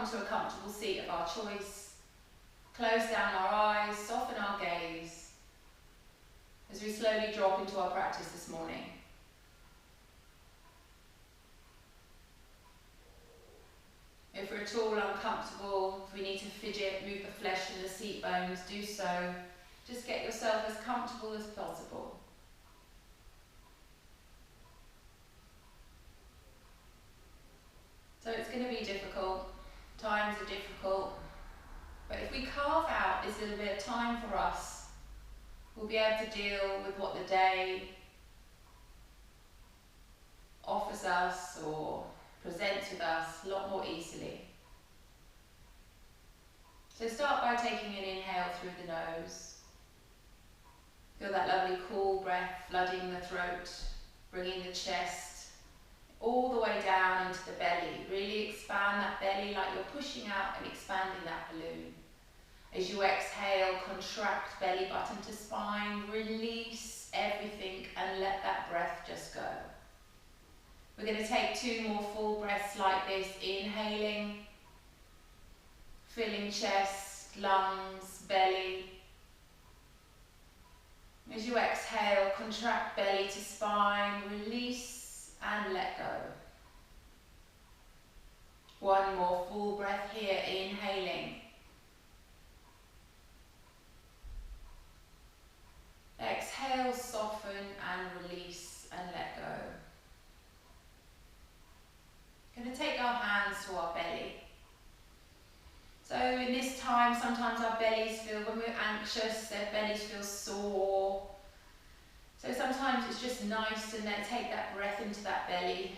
come to a comfortable seat of our choice. Close down our eyes, soften our gaze as we slowly drop into our practice this morning. If we're at all uncomfortable, if we need to fidget, move the flesh and the seat bones, do so. Just get yourself as comfortable as possible. So it's going to be difficult, times are difficult, but if we carve out this little bit of time for us, we'll be able to deal with what the day offers us or presents with us a lot more easily. So start by taking an inhale through the nose. Feel that lovely cool breath flooding the throat, bringing the chest all the way down into the belly. Really expand that belly like you're pushing out and expanding that balloon. As you exhale, contract belly button to spine, release everything and let that breath just go. We're going to take 2 more full breaths like this, inhaling, filling chest, lungs, belly. As you exhale, contract belly to spine, release and let go. 1 more full breath here, inhaling. Exhale, soften and release and let go. Going to take our hands to our belly. So in this time, sometimes our bellies feel, when we're anxious, their bellies feel sore. So sometimes it's just nice to take that breath into that belly,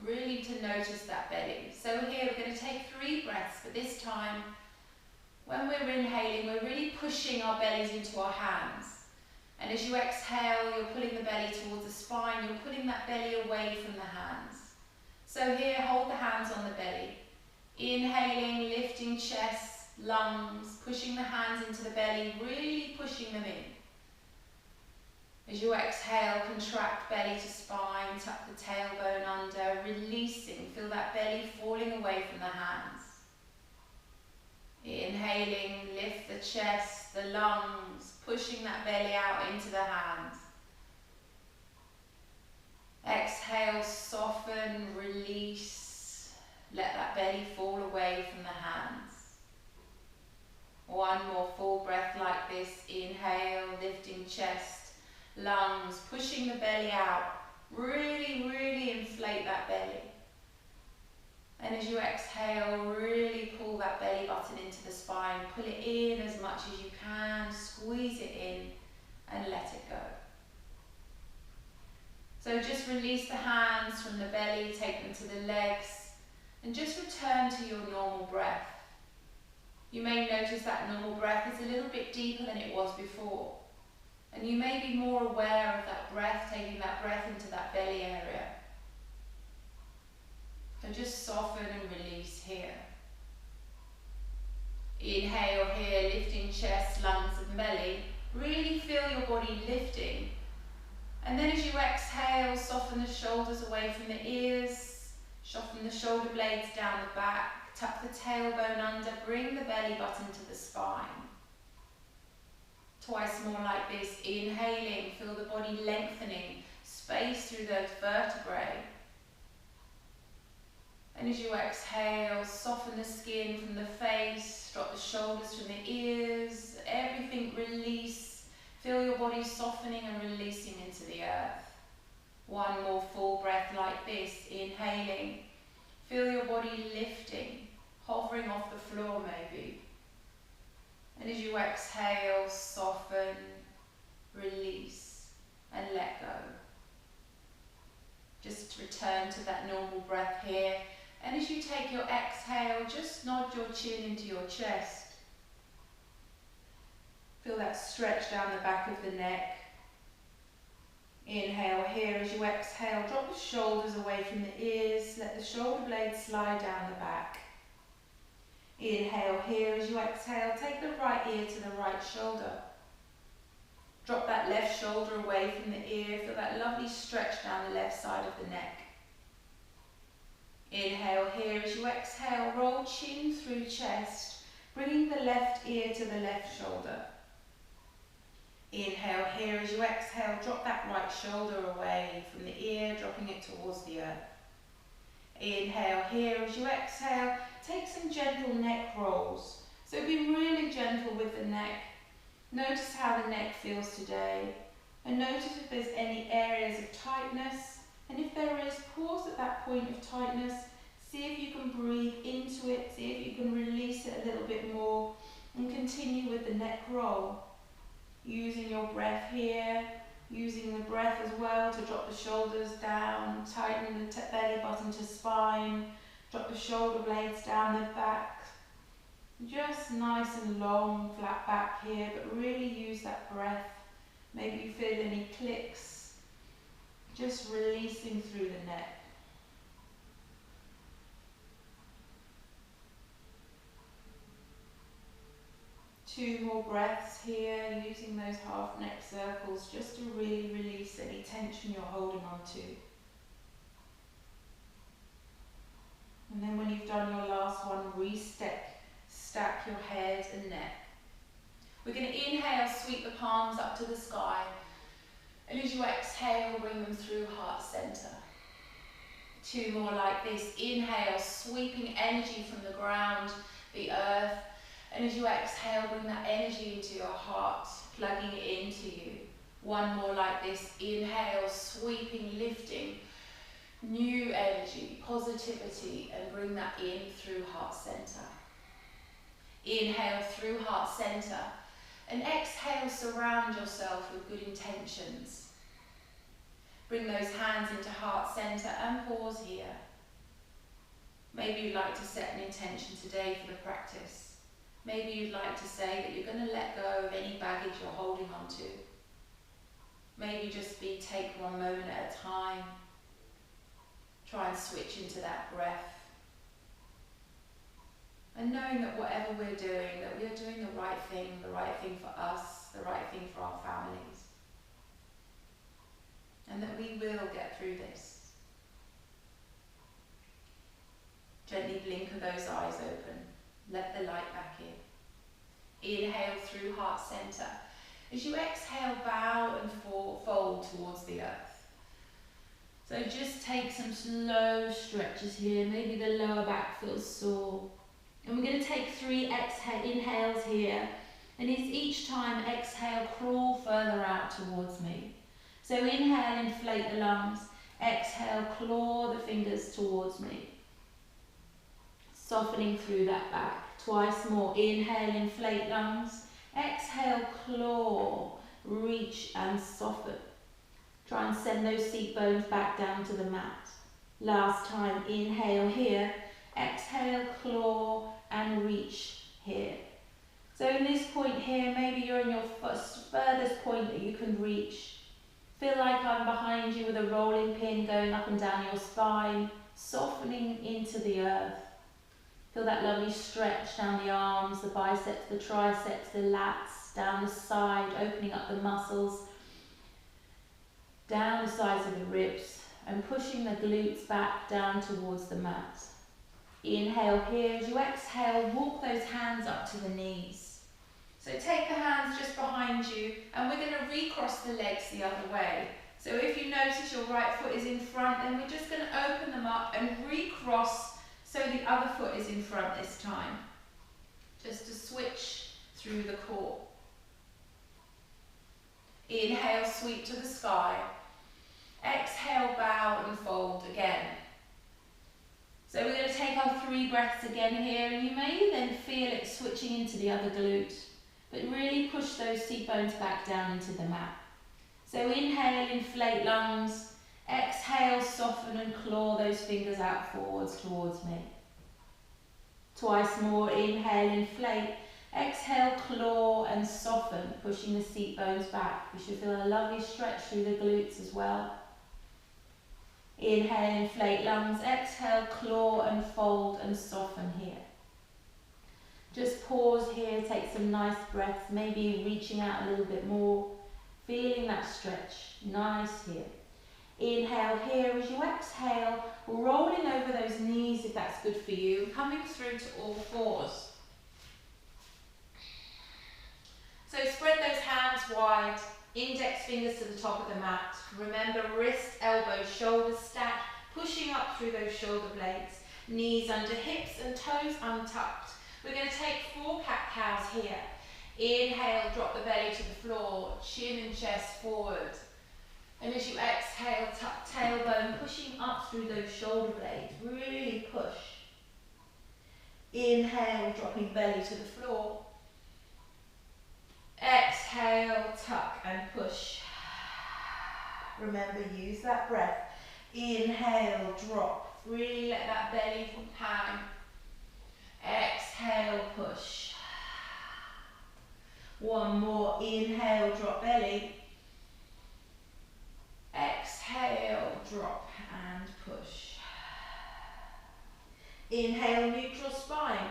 really to notice that belly. So here we're going to take 3 breaths, but this time, when we're inhaling, we're really pushing our bellies into our hands. And as you exhale, you're pulling the belly towards the spine, you're pulling that belly away from the hands. So here, hold the hands on the belly. Inhaling, lifting chest, lungs, pushing the hands into the belly, really pushing them in. As you exhale, contract belly to spine, tuck the tailbone under, releasing, feel that belly falling away from the hands. Inhaling, lift the chest, the lungs, pushing that belly out into the hands. Exhale, soften, release, let that belly fall away from the hands. 1 more full breath like this, inhale, lifting chest, lungs, pushing the belly out, really inflate that belly. And as you exhale, really pull that belly button into the spine, pull it in as much as you can, squeeze it in and let it go. So just release the hands from the belly, take them to the legs and just return to your normal breath. You may notice that normal breath is a little bit deeper than it was before. And you may be more aware of that breath, taking that breath into that belly area. So just soften and release here. Inhale here, lifting chest, lungs and belly. Really feel your body lifting. And then as you exhale, soften the shoulders away from the ears, soften the shoulder blades down the back, tuck the tailbone under, bring the belly button to the spine. Twice more like this, inhaling, feel the body lengthening, space through those vertebrae. And as you exhale, soften the skin from the face, drop the shoulders from the ears, everything release. Feel your body softening and releasing into the earth. 1 more full breath like this, inhaling. Feel your body lifting, hovering off the floor maybe. And as you exhale, soften, release, and let go. Just return to that normal breath here. And as you take your exhale, just nod your chin into your chest. Feel that stretch down the back of the neck. Inhale here. As you exhale, drop the shoulders away from the ears. Let the shoulder blades slide down the back. Inhale here. As you exhale, take the right ear to the right shoulder. Drop that left shoulder away from the ear. Feel that lovely stretch down the left side of the neck. Inhale here as you exhale, roll chin through chest, bringing the left ear to the left shoulder. Inhale here as you exhale, drop that right shoulder away from the ear, dropping it towards the earth. Inhale here as you exhale, take some gentle neck rolls. So be really gentle with the neck. Notice how the neck feels today. And notice if there's any areas of tightness. And if there is, pause at that point of tightness. See if you can breathe into it. See if you can release it a little bit more. And continue with the neck roll. Using your breath here. Using the breath as well to drop the shoulders down. Tighten the belly button to spine. Drop the shoulder blades down the back. Just nice and long, flat back here, but really use that breath. Maybe you feel any clicks. Just releasing through the neck. Two more breaths here, using those half neck circles just to really release any tension you're holding on to. And then when you've done your last one, stack your head and neck. We're going to inhale, sweep the palms up to the sky. And as you exhale, bring them through heart center. Two more like this. Inhale, sweeping energy from the ground, the earth. And as you exhale, bring that energy into your heart, plugging it into you. One more like this. Inhale, sweeping, lifting, new energy, positivity, and bring that in through heart center. Inhale through heart center. And exhale, surround yourself with good intentions. Bring those hands into heart center and pause here. Maybe you'd like to set an intention today for the practice. Maybe you'd like to say that you're going to let go of any baggage you're holding on to. Maybe just take one moment at a time. Try and switch into that breath. And knowing that whatever we're doing, that we're doing the right thing for us, the right thing for our families. And that we will get through this. Gently blinker those eyes open. Let the light back in. Inhale through heart center. As you exhale, bow and fold towards the earth. So just take some slow stretches here. Maybe the lower back feels sore. And we're going to take 3 inhales here. And each time exhale, crawl further out towards me. So inhale, inflate the lungs. Exhale, claw the fingers towards me. Softening through that back. Twice more. Inhale, inflate lungs. Exhale, claw, reach and soften. Try and send those seat bones back down to the mat. Last time, inhale here. Exhale, claw and reach here. So in this point here, maybe you're in your furthest point that you can reach. Feel like I'm behind you with a rolling pin going up and down your spine, softening into the earth. Feel that lovely stretch down the arms, the biceps, the triceps, the lats, down the side, opening up the muscles, down the sides of the ribs, and pushing the glutes back down towards the mat. Inhale here. As you exhale, walk those hands up to the knees. So take the hands just behind you, and we're going to recross the legs the other way. So if you notice your right foot is in front, then we're just going to open them up and recross so the other foot is in front this time. Just to switch through the core. Inhale, sweep to the sky. Exhale, bow and fold again. So we're going to take our 3 breaths again here, and you may then feel it switching into the other glute. But really push those seat bones back down into the mat. So inhale, inflate lungs. Exhale, soften and claw those fingers out forwards towards me. Twice more. Inhale, inflate. Exhale, claw and soften, pushing the seat bones back. You should feel a lovely stretch through the glutes as well. Inhale, inflate lungs. Exhale, claw and fold and soften here. Just pause here, take some nice breaths, maybe reaching out a little bit more, feeling that stretch. Nice here. Inhale here. As you exhale, roll rolling over those knees if that's good for you, coming through to all fours. So spread those hands wide, index fingers to the top of the mat. Remember, wrist, elbows, shoulders stacked, pushing up through those shoulder blades. Knees under hips and toes untucked. We're going to take 4 cat-cows here. Inhale, drop the belly to the floor, chin and chest forward. And as you exhale, tuck tailbone, pushing up through those shoulder blades. Really push. Inhale, dropping belly to the floor. Exhale, tuck and push. Remember, use that breath. Inhale, drop. Really let that belly hang. Exhale, push. One more. Inhale, drop belly. Exhale, drop and push. Inhale, neutral spine.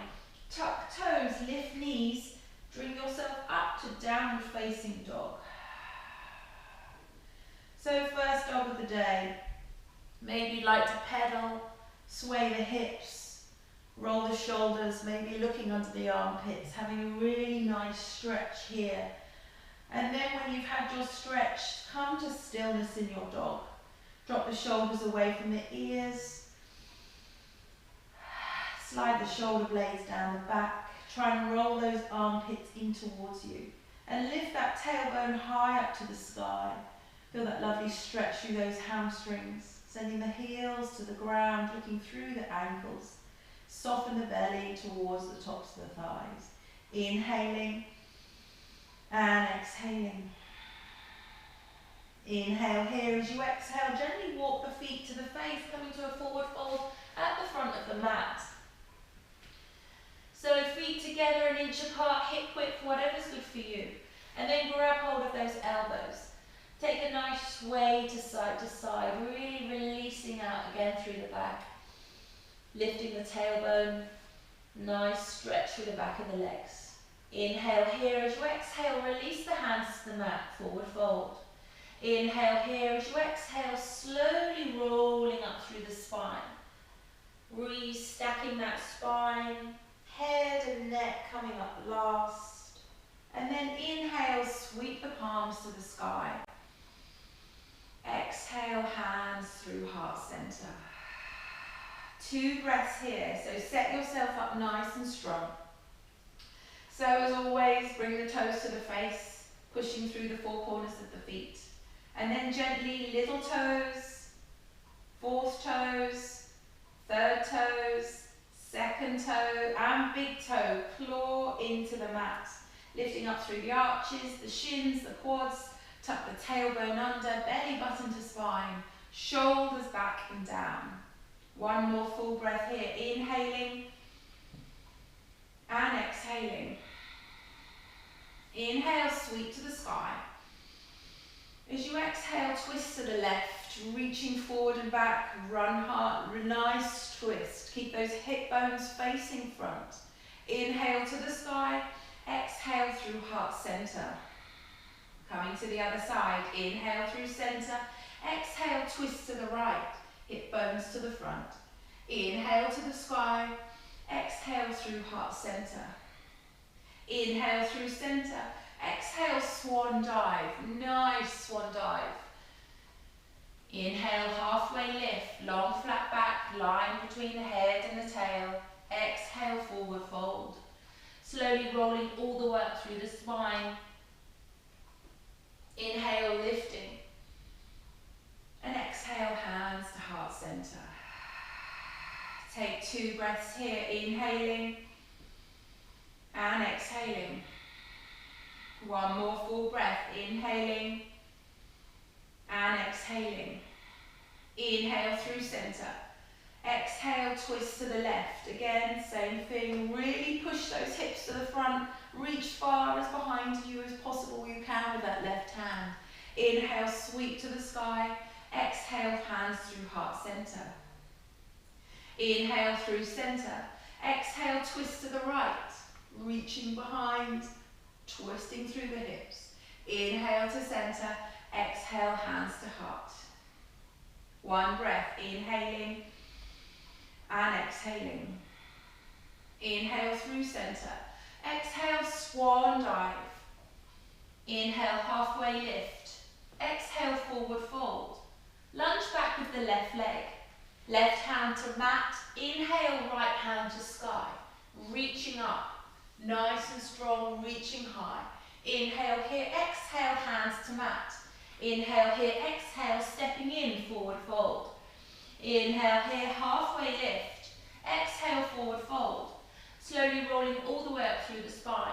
Tuck toes, lift knees. Bring yourself up to downward facing dog. So first dog of the day. Maybe you'd like to pedal, sway the hips, roll the shoulders, maybe looking under the armpits, having a really nice stretch here. And then when you've had your stretch, come to stillness in your dog. Drop the shoulders away from the ears. Slide the shoulder blades down the back. Try and roll those armpits in towards you. And lift that tailbone high up to the sky. Feel that lovely stretch through those hamstrings. Sending the heels to the ground, looking through the ankles. Soften the belly towards the tops of the thighs. Inhaling and exhaling. Inhale here. As you exhale, gently walk the feet to the face, coming to a forward fold at the front of the mat. So feet together, an inch apart, hip width, whatever's good for you. And then grab hold of those elbows. Take a nice sway to side, really releasing out again through the back. Lifting the tailbone, nice stretch through the back of the legs. Inhale here. As you exhale, release the hands to the mat, forward fold. Inhale here. As you exhale, slowly rolling up through the spine. Restacking that spine, head and neck coming up last. And then inhale, sweep the palms to the sky. Exhale, hands through heart center. 2 breaths here, so set yourself up nice and strong. So as always, bring the toes to the face, pushing through the 4 corners of the feet. And then gently, little toes, 4th toes, 3rd toes, 2nd toe, and big toe, claw into the mat. Lifting up through the arches, the shins, the quads, tuck the tailbone under, belly button to spine, shoulders back and down. 1 more full breath here, inhaling and exhaling. Inhale, sweep to the sky. As you exhale, twist to the left, reaching forward and back, run hard, nice twist. Keep those hip bones facing front. Inhale to the sky, exhale through heart center. Coming to the other side, inhale through center, exhale, twist to the right, hip bones to the front. Inhale to the sky, exhale through heart center. Inhale through center, exhale, swan dive, nice swan dive. Inhale, halfway lift, long flat back, line between the head and the tail. Exhale, forward fold. Slowly rolling all the way up through the spine. Inhale, lifting. And exhale, hands to heart center. Take 2 breaths here, inhaling and exhaling. 1 more full breath, inhaling and exhaling. Inhale through center. Exhale, twist to the left. Again, same thing. Really push those hips to the front. Reach far as behind you as possible you can with that left hand. Inhale, sweep to the sky. Exhale, hands through heart center. Inhale through center. Exhale, twist to the right. Reaching behind, twisting through the hips. Inhale to center. Exhale, hands to heart. 1 breath, inhaling exhaling. Inhale through center. Exhale, swan dive. Inhale, halfway lift. Exhale, forward fold. Lunge back with the left leg. Left hand to mat. Inhale, right hand to sky. Reaching up. Nice and strong, reaching high. Inhale here, exhale, hands to mat. Inhale here, exhale, stepping in, forward fold. Inhale here, halfway lift. Exhale, forward fold. Slowly rolling all the way up through the spine.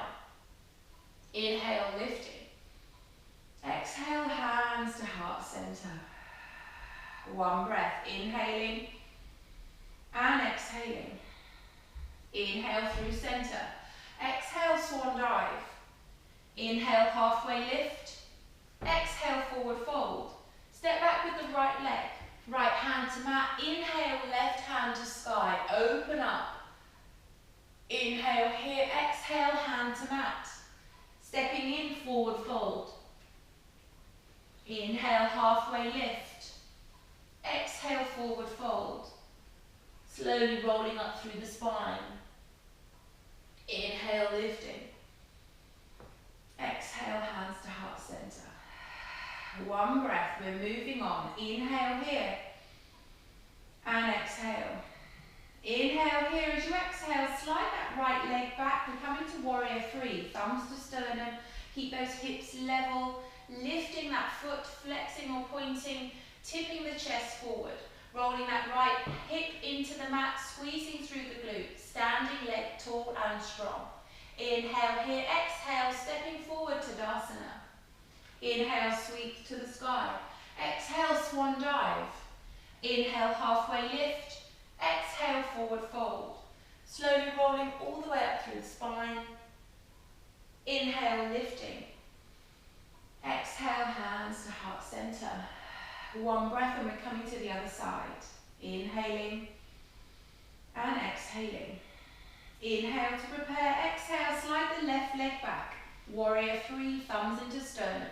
Inhale, lifting. Exhale, hands to heart center. One breath, inhaling and exhaling. Inhale through center. Exhale, swan dive. Inhale, halfway lift. Exhale, forward fold. Step back with the right leg. Right hand to mat. Inhale, left hand to sky. Open up. Inhale here. Exhale, hand to mat. Stepping in, forward fold. Inhale, halfway lift. Exhale, forward fold. Slowly rolling up through the spine. Inhale, lifting. Exhale, hands to heart center. One breath, we're moving on. Inhale here. And exhale. Inhale here. As you exhale, slide that right leg back. We're coming to warrior three. Thumbs to sternum. Keep those hips level. Lifting that foot, flexing or pointing. Tipping the chest forward. Rolling that right hip into the mat. Squeezing through the glutes. Standing leg tall and strong. Inhale here. Exhale, stepping forward to Tadasana. Inhale, sweep to the sky. Exhale, swan dive. Inhale, halfway lift. Exhale, forward fold. Slowly rolling all the way up through the spine. Inhale, lifting. Exhale, hands to heart center. One breath and we're coming to the other side. Inhaling and exhaling. Inhale to prepare. Exhale, slide the left leg back. Warrior three, thumbs into sternum.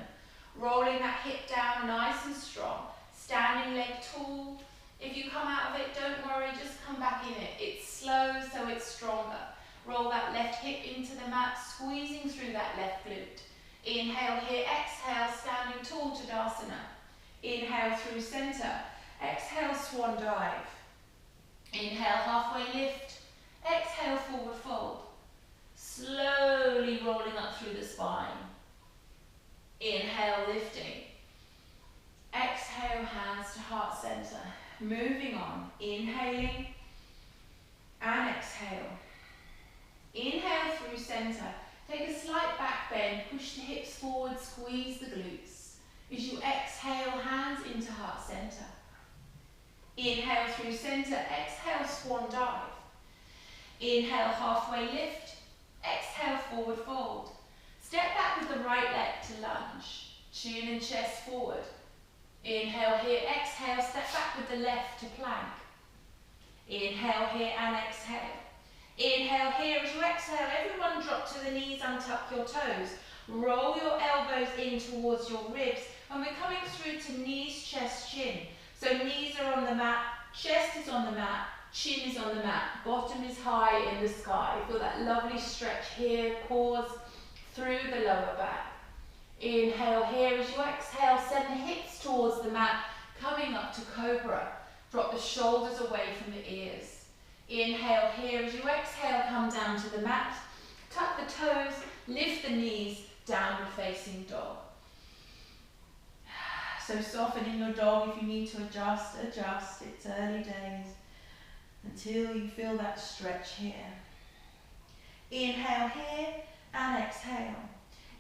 Rolling that hip down nice and strong. Standing leg tall. If you come out of it, don't worry, just come back in it. It's slow, so it's stronger. Roll that left hip into the mat, squeezing through that left glute. Inhale here, exhale, standing tall to Tadasana. Inhale through center. Exhale, swan dive. Inhale, halfway lift. Exhale, forward fold. Slowly rolling up through the spine. Inhale, lifting. Exhale, hands to heart center. Moving on. Inhaling and exhale. Inhale through center. Take a slight back bend. Push the hips forward. Squeeze the glutes. As you exhale, hands into heart center. Inhale through center. Exhale, swan dive. Inhale, halfway lift. Exhale, forward fold. Step back with the right leg to lunge. Chin and chest forward. Inhale here, exhale, step back with the left to plank. Inhale here and exhale. Inhale here. As you exhale, everyone drop to the knees, untuck your toes. Roll your elbows in towards your ribs. And we're coming through to knees, chest, chin. So knees are on the mat, chest is on the mat, chin is on the mat, bottom is high in the sky. Feel that lovely stretch here. Pause through the lower back. Inhale here. As you exhale, send the hips towards the mat, coming up to cobra. Drop the shoulders away from the ears. Inhale here. As you exhale, come down to the mat. Tuck the toes, lift the knees, downward facing dog. So soften in your dog. If you need to adjust, adjust. It's early days until you feel that stretch here. Inhale here and exhale.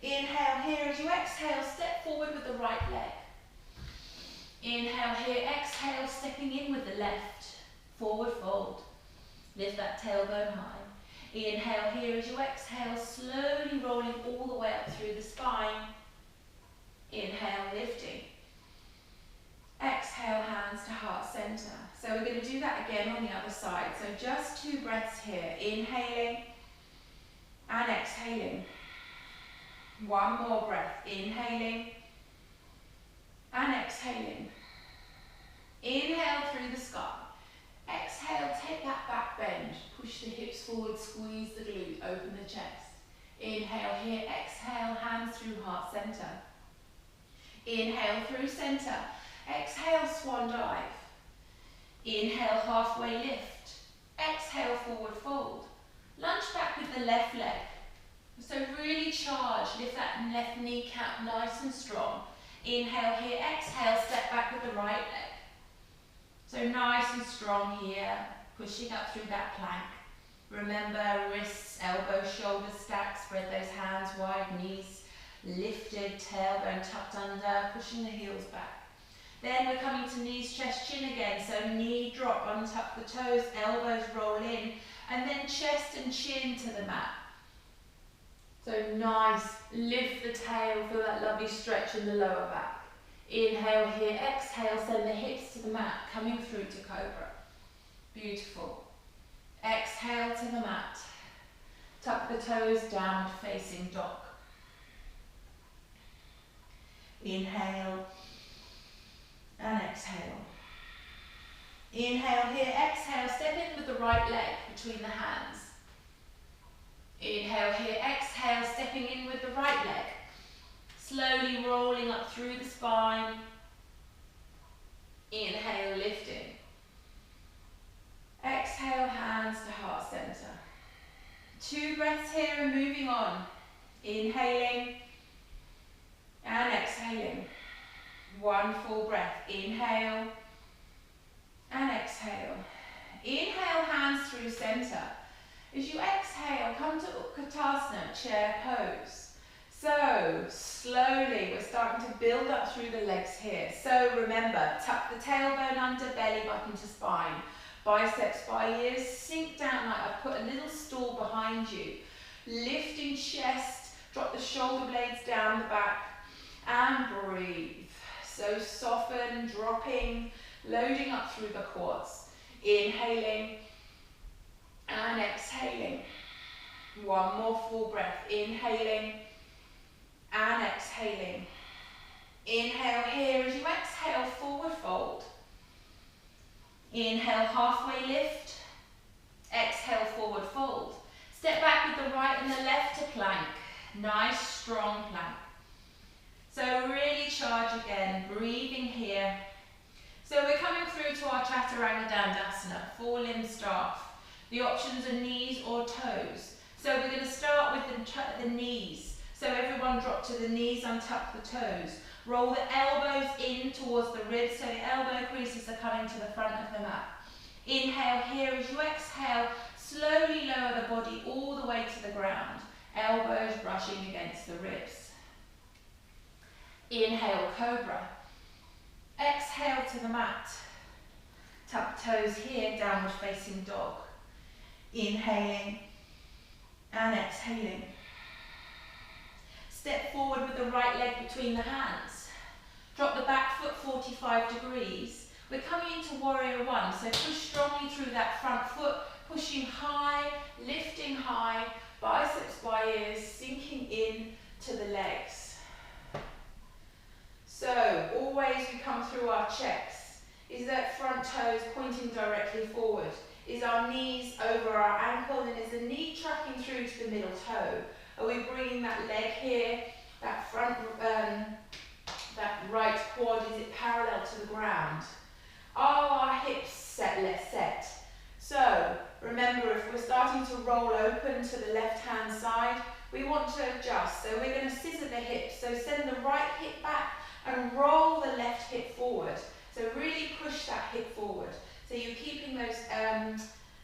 Inhale here. As you exhale, step forward with the right leg. Inhale here, exhale, stepping in with the left. Forward fold. Lift that tailbone high. Inhale here. As you exhale, slowly rolling all the way up through the spine. Inhale, lifting. Exhale, hands to heart center. So we're going to do that again on the other side. So just 2 breaths here. Inhaling and exhaling. 1 more breath. Inhaling and exhaling. Inhale through the sky. Exhale, take that back bend. squeeze the glute, open the chest. Inhale here, exhale, hands through heart center. Inhale through center. Exhale, swan dive. Inhale, halfway lift. Exhale, forward fold. Lunge back with the left leg. So really charge, lift that left kneecap nice and strong. Inhale here, exhale, step back with the right leg. So nice and strong here, pushing up through that plank. Remember, wrists, elbows, shoulders stacked, spread those hands wide, knees lifted, tailbone tucked under, pushing the heels back. Then we're coming to knees, chest, chin again. So knee drop, untuck the toes, elbows roll in, and then chest and chin to the mat. So nice, lift the tail, feel that lovely stretch in the lower back. Inhale here, exhale, send the hips to the mat, coming through to cobra. Beautiful. Exhale to the mat. Tuck the toes, downward facing dog. Inhale and exhale. Inhale here, exhale, step in with the right leg between the hands. Inhale here, exhale, stepping in with the right leg. Slowly rolling up through the spine. Inhale, lifting. Exhale, hands to heart center. 2 breaths here and moving on. Inhaling and exhaling. 1 full breath. Inhale and exhale. Inhale, hands through center. As you exhale, come to Utkatasana, chair pose. So, slowly, we're starting to build up through the legs here. So remember, tuck the tailbone under, belly button to spine. Biceps by ears, sink down like I've put a little stool behind you. Lifting chest, drop the shoulder blades down the back, and breathe. So soften, dropping, loading up through the quads. Inhaling and exhaling. 1 more full breath. Inhaling and exhaling. Inhale here as you exhale, forward fold. Inhale, halfway lift. Exhale, forward fold. Step back with the right and the left to plank. Nice, strong plank. So really charge again, breathing here. So we're coming through to our Chaturanga Dandasana, 4-limb staff. The options are knees or toes. So we're going to start with the knees. So everyone drop to the knees, untuck the toes. Roll the elbows in towards the ribs, so the elbow creases are coming to the front of the mat. Inhale here as you exhale, slowly lower the body all the way to the ground. Elbows brushing against the ribs. Inhale, cobra. Exhale to the mat. Tuck toes here, downward facing dog. Inhaling and exhaling. Step forward with the right leg between the hands. Drop the back foot 45 degrees. We're coming into warrior 1, so push strongly through that front foot, pushing high, lifting high, biceps by ears, sinking in to the legs. So, always we come through our checks. Is that front toes pointing directly forward? Is our knees over our ankle, and is the knee tracking through to the middle toe? Are we bringing that leg here, that front, that right quad, is it parallel to the ground? Are our hips set? So, remember, if we're starting to roll open to the left-hand side, we want to adjust. So we're going to scissor the hips. So send the right hip back and roll the left hip forward. So really push that hip forward. So you're keeping those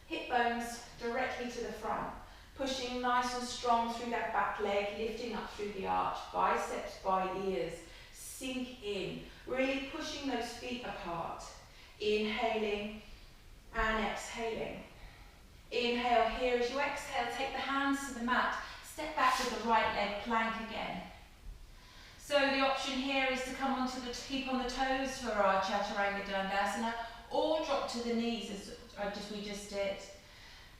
hip bones directly to the front. Pushing nice and strong through that back leg, lifting up through the arch, biceps by ears, sink in, really pushing those feet apart. Inhaling and exhaling. Inhale here as you exhale, take the hands to the mat, step back with the right leg, plank again. So the option here is to come onto the, keep on the toes for our Chaturanga Dandasana, or drop to the knees as we just did.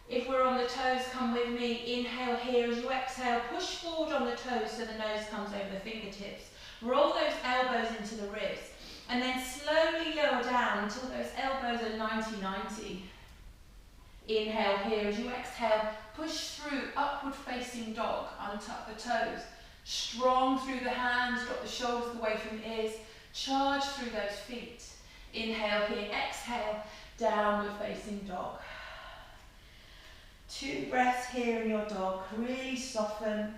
If we're on the toes, come with me. Inhale here as you exhale, push forward on the toes so the nose comes over the fingertips. Roll those elbows into the ribs, and then slowly lower down until those elbows are 90-90. Inhale here. As you exhale, push through upward facing dog. Untuck the toes. Strong through the hands. Drop the shoulders away from the ears. Charge through those feet. Inhale here. Exhale. Downward facing dog. 2 breaths here in your dog. Really soften.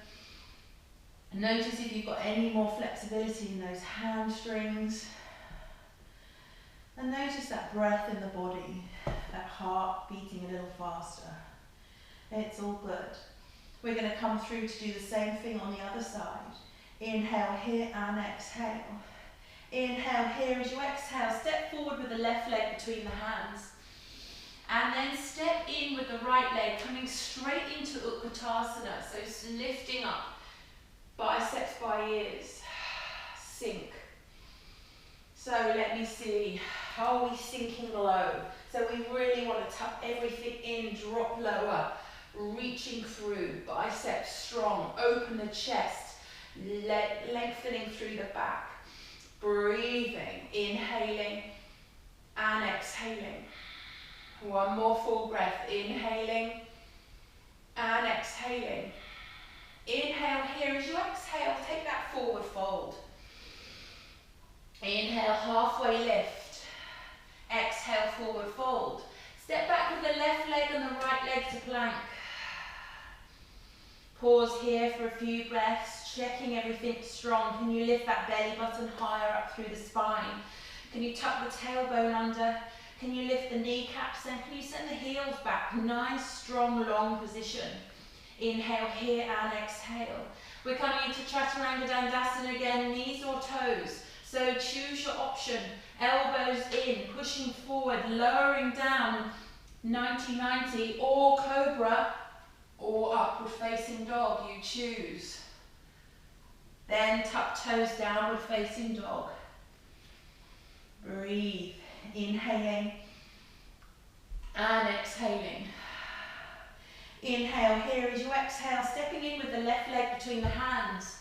Notice if you've got any more flexibility in those hamstrings. And notice that breath in the body, that heart beating a little faster. It's all good. We're going to come through to do the same thing on the other side. Inhale here and exhale. Inhale here. As you exhale, step forward with the left leg between the hands. And then step in with the right leg, coming straight into Utkatasana. So lifting up, biceps by ears. Sink. So let me see, how are we sinking low? So we really want to tuck everything in, drop lower, reaching through, biceps strong, open the chest, lengthening through the back, breathing, inhaling and exhaling. One more full breath, inhaling and exhaling. Inhale here. As you exhale, take that forward fold. Inhale, halfway lift. Exhale, forward fold. Step back with the left leg and the right leg to plank. Pause here for a few breaths, checking everything strong. Can you lift that belly button higher up through the spine? Can you tuck the tailbone under? Can you lift the kneecaps? And can you send the heels back? Nice, strong, long position. Inhale here and exhale. We're coming into Chaturanga Dandasana again, knees or toes. So choose your option. Elbows in, pushing forward, lowering down, 90-90, or cobra, or upward facing dog, you choose. Then tuck toes, downward facing dog. Breathe, inhaling and exhaling. Inhale here. As you exhale, stepping in with the left leg between the hands.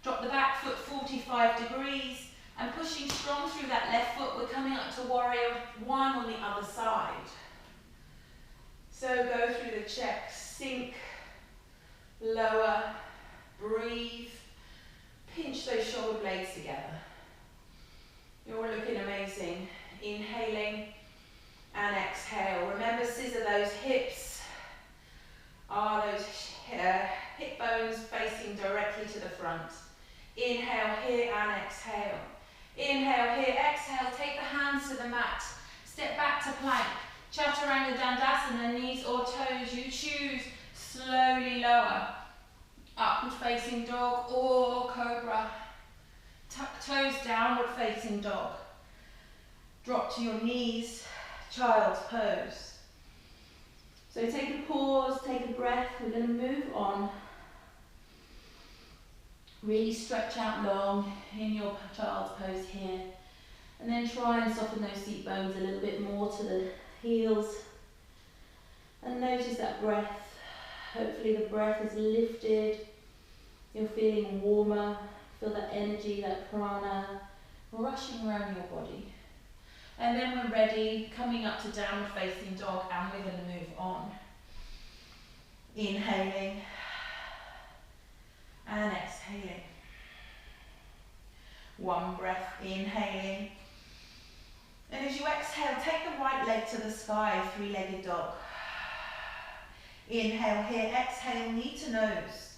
Drop the back foot 45 degrees and pushing strong through that left foot. We're coming up to warrior one on the other side. So go through the checks, sink, lower, breathe, pinch those shoulder blades together. You're looking amazing. Inhaling and exhale. Remember, scissor those hips. Are those hip bones facing directly to the front. Inhale here and exhale. Inhale here, exhale, take the hands to the mat. Step back to plank. Chaturanga Dandasana, knees or toes, you choose. Slowly lower. Upward facing dog or cobra. Tuck toes, downward facing dog. Drop to your knees, child's pose. So take a pause, take a breath. We're going to move on. Really stretch out long in your child's pose here. And then try and soften those seat bones a little bit more to the heels. And notice that breath. Hopefully the breath is lifted. You're feeling warmer. Feel that energy, that prana rushing around your body. And then when ready, coming up to downward facing dog, and we're going to move on. Inhaling and exhaling. One breath, inhaling. And as you exhale, take the right leg to the sky, three-legged dog. Inhale here, exhale, knee to nose.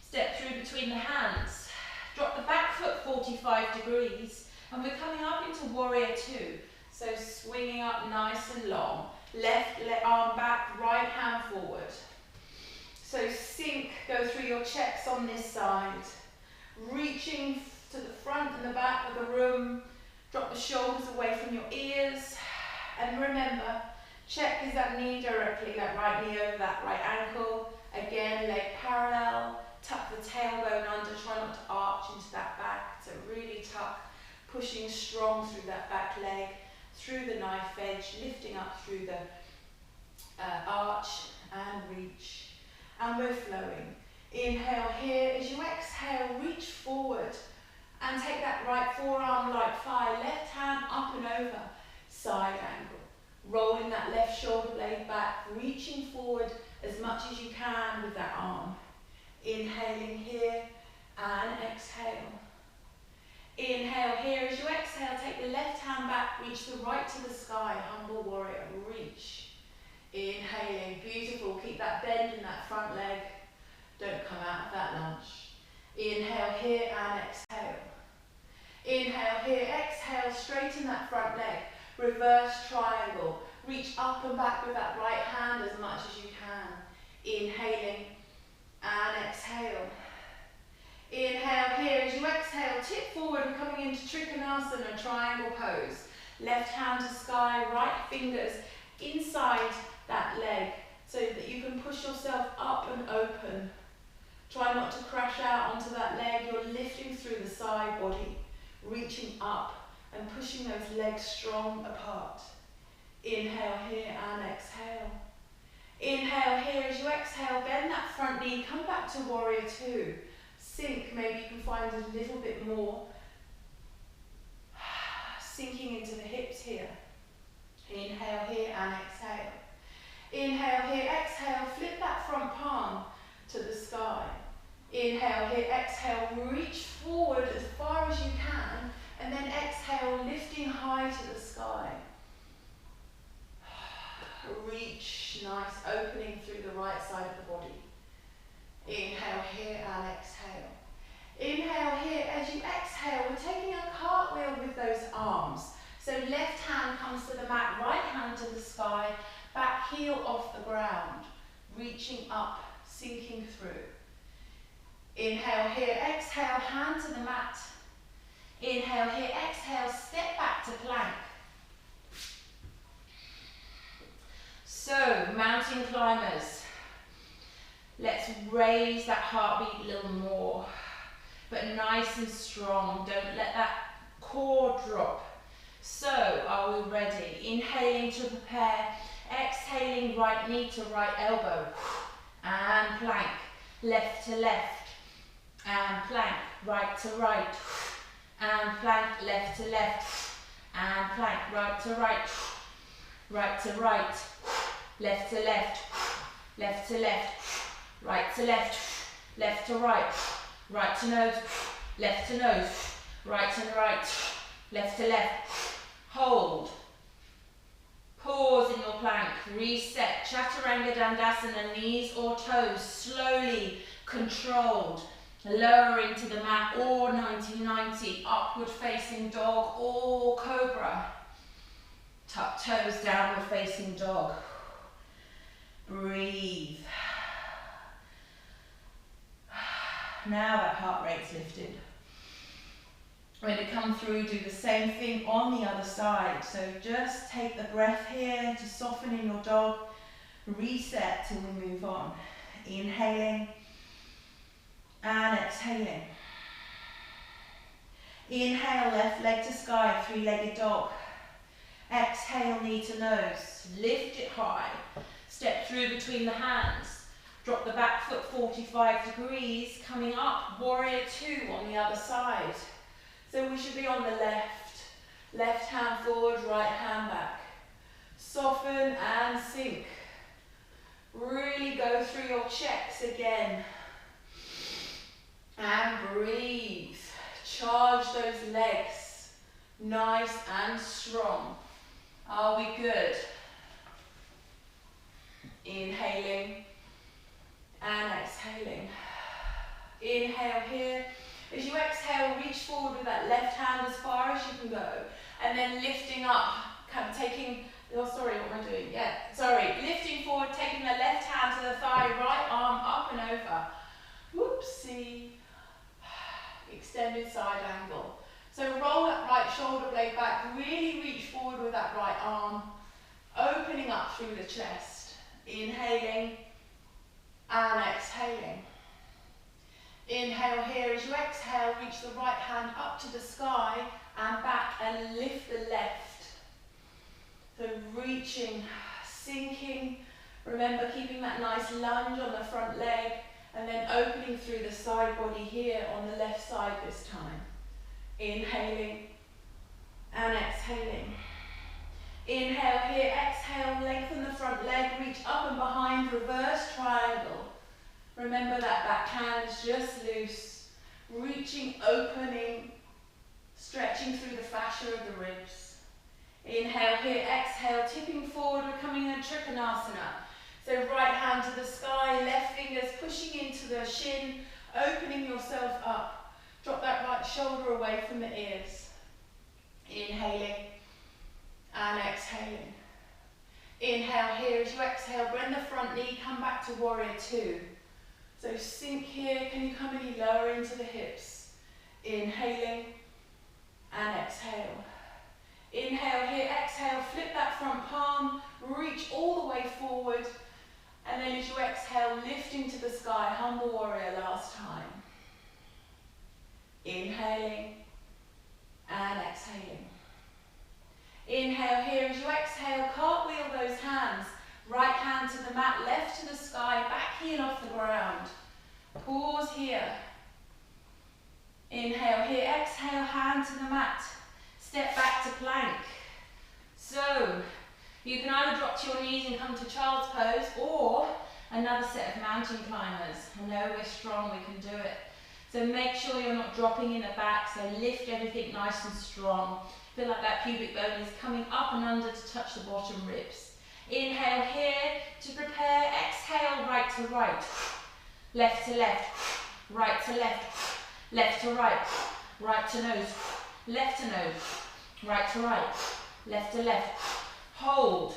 Step through between the hands. Drop the back foot 45 degrees. And we're coming up into warrior two. So swinging up nice and long. Left arm back, right hand forward. So sink, go through your checks on this side. Reaching to the front and the back of the room. Drop the shoulders away from your ears. And remember, check is that knee directly, that right knee over that right ankle. Again, leg parallel. Tuck the tailbone under, try not to arch into that back. So really tuck. Pushing strong through that back leg, through the knife edge, lifting up through the arch and reach. And we're flowing. Inhale here. As you exhale, reach forward and take that right forearm like fire, left hand up and over, side angle. Rolling that left shoulder blade back, reaching forward as much as you can with that arm. Inhaling here and exhale. Inhale here. As you exhale, take the left hand back, reach the right to the sky, humble warrior, reach. Inhaling, beautiful, keep that bend in that front leg. Don't come out of that lunge. Inhale here and exhale. Inhale here, exhale, straighten that front leg. Reverse triangle. Reach up and back with that right hand as much as you can. Inhaling and exhale. Inhale here. As you exhale, tip forward and coming into Trikonasana, triangle pose. Left hand to sky, right fingers inside that leg so that you can push yourself up and open. Try not to crash out onto that leg. You're lifting through the side body, reaching up and pushing those legs strong apart. Inhale here and exhale. Inhale here. As you exhale, bend that front knee, come back to warrior two. Sink, maybe you can find a little bit more sinking into the hips here. Inhale here and exhale. Inhale here, exhale, flip that front palm to the sky. Inhale here, exhale, reach forward as far as you can, and then exhale, lifting high to the sky. Reach, nice, opening through the right side of the body. Inhale here and exhale. Inhale here. As you exhale, we're taking a cartwheel with those arms. So left hand comes to the mat, right hand to the sky, back heel off the ground, reaching up, sinking through. Inhale here, exhale, hand to the mat. Inhale here, exhale, step back to plank. So, mountain climbers, let's raise that heartbeat a little more, but nice and strong. Don't let that core drop. So, are we ready? Inhaling to prepare, exhaling right knee to right elbow, and plank, left to left, and plank, right to right, and plank, left to left, and plank, right to right, right to right, left to left, left to left, right to left, left to right, right to nose, left to nose, right to right, left to left. Hold. Pause in your plank. Reset. Chaturanga Dandasana, knees or toes, slowly controlled. Lowering to the mat or 90-90, upward facing dog or cobra. Tuck toes, downward facing dog. Breathe. Now that heart rate's lifted. We're going to come through, do the same thing on the other side. So just take the breath here to soften in your dog. Reset till we move on. Inhaling and exhaling. Inhale, left leg to sky, three-legged dog. Exhale, knee to nose. Lift it high. Step through between the hands. Drop the back foot 45 degrees. Coming up, warrior two on the other side. So we should be on the left. Left hand forward, right hand back. Soften and sink. Really go through your checks again. And breathe. Charge those legs. Nice and strong. Are we good? Inhaling and exhaling. Inhale here. As you exhale, reach forward with that left hand as far as you can go. And then lifting up, taking, oh sorry, what am I doing? Yeah, sorry. Lifting forward, taking the left hand to the thigh, right arm up and over. Whoopsie. Extended side angle. So roll that right shoulder blade back, really reach forward with that right arm, opening up through the chest. Inhaling and exhaling. Inhale here. As you exhale, reach the right hand up to the sky and back and lift the left. So reaching, sinking. Remember keeping that nice lunge on the front leg and then opening through the side body here on the left side this time. Inhaling and exhaling. Inhale here, exhale, reach up and behind, reverse triangle. Remember that back hand is just loose. Reaching, opening, stretching through the fascia of the ribs. Inhale here, exhale, tipping forward, we're coming in Trikonasana. So right hand to the sky, left fingers pushing into the shin, opening yourself up. Drop that right shoulder away from the ears. Inhaling and exhaling. Inhale here as you exhale, bend the front knee, come back to warrior two. So sink here, can you come any lower into the hips? Inhaling and exhale. Inhale here, exhale, flip that front palm, reach all the way forward, and then as you exhale, lifting to the sky, humble warrior last time. Inhaling and exhaling. Inhale here, as you exhale, cartwheel those hands, right hand to the mat, left to the sky, back heel off the ground. Pause here. Inhale here, exhale, hand to the mat. Step back to plank. So, you can either drop to your knees and come to child's pose, or another set of mountain climbers. I know we're strong, we can do it. So make sure you're not dropping in the back, so lift everything nice and strong. Feel like that pubic bone is coming up and under to touch the bottom ribs. Inhale here to prepare, exhale, right to right, left to left, right to left to right, right to nose, left to nose, right to right, left to left. Hold.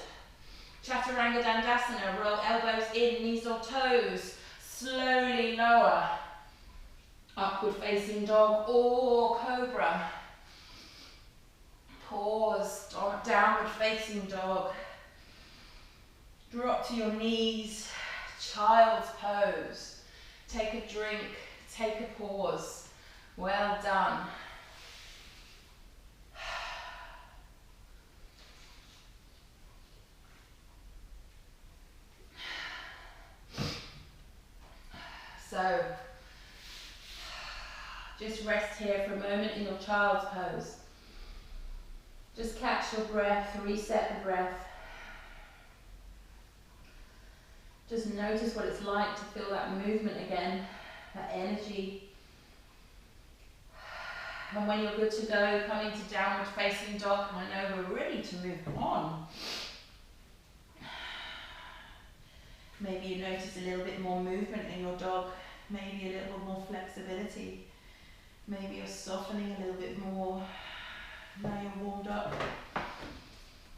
Chaturanga Dandasana, roll elbows in, knees or toes. Slowly lower. Upward facing dog or cobra. Pause, downward facing dog. Drop to your knees, child's pose. Take a drink, take a pause. Well done. So, just rest here for a moment in your child's pose. Just catch your breath, reset the breath. Just notice what it's like to feel that movement again, that energy. And when you're good to go, come into downward facing dog, and I know we're ready to move on. Maybe you notice a little bit more movement in your dog, maybe a little more flexibility. Maybe you're softening a little bit more. Now you're warmed up.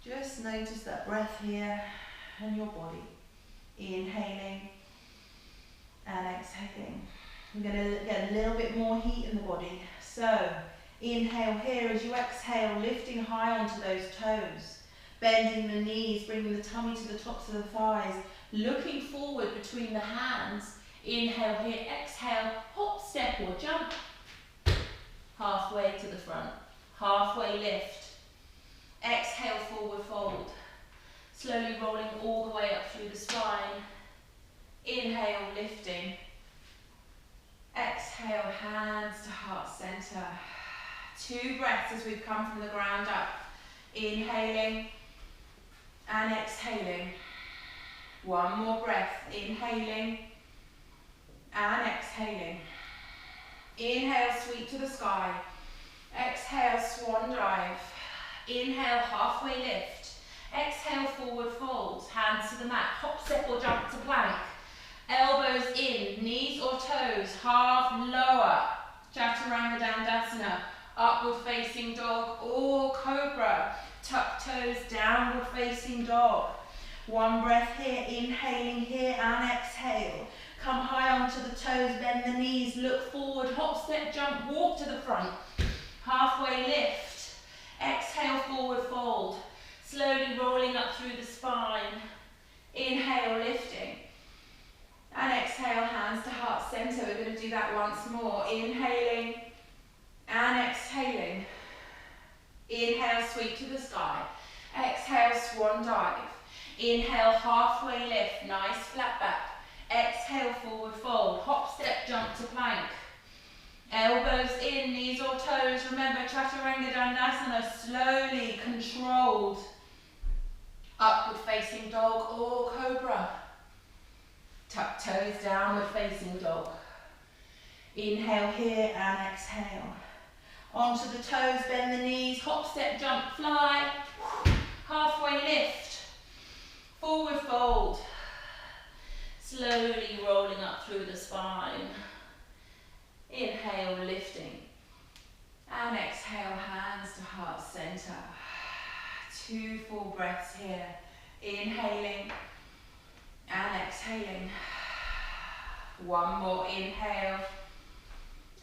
Just notice that breath here and your body. Inhaling and exhaling. We're going to get a little bit more heat in the body. So, inhale here as you exhale, lifting high onto those toes. Bending the knees, bringing the tummy to the tops of the thighs. Looking forward between the hands. Inhale here, exhale, hop, step or jump. Halfway to the front. Halfway lift. Exhale, forward fold. Slowly rolling all the way up through the spine. Inhale, lifting. Exhale, hands to heart center. 2 breaths as we've come from the ground up. Inhaling and exhaling. 1 more breath. Inhaling and exhaling. Inhale, sweep to the sky. Exhale, swan dive. Inhale, halfway lift. Exhale, forward fold. Hands to the mat. Hop, step or jump to plank. Elbows in, knees or toes, half lower. Chaturanga Dandasana. Upward facing dog or cobra. Tuck toes, downward facing dog. 1 breath here, inhaling here and exhale. Come high onto the toes, bend the knees, look forward, hop, step, jump, walk to the front. Halfway lift. Exhale, forward fold. Slowly rolling up through the spine. Inhale, lifting. And exhale, hands to heart center. We're going to do that once more. Inhaling and exhaling. Inhale, sweep to the sky. Exhale, swan dive. Inhale, halfway lift, nice flat back. Exhale, forward fold, hop, step, jump to plank. Elbows in, knees or toes. Remember, Chaturanga Dandasana, slowly controlled. Upward facing dog or cobra. Tuck toes, downward facing dog. Inhale here and exhale. Onto the toes, bend the knees, hop, step, jump, fly. Halfway lift. Forward fold. Slowly rolling up through the spine. Inhale, lifting. And exhale, hands to heart center. 2 full breaths here. Inhaling and exhaling. 1 more inhale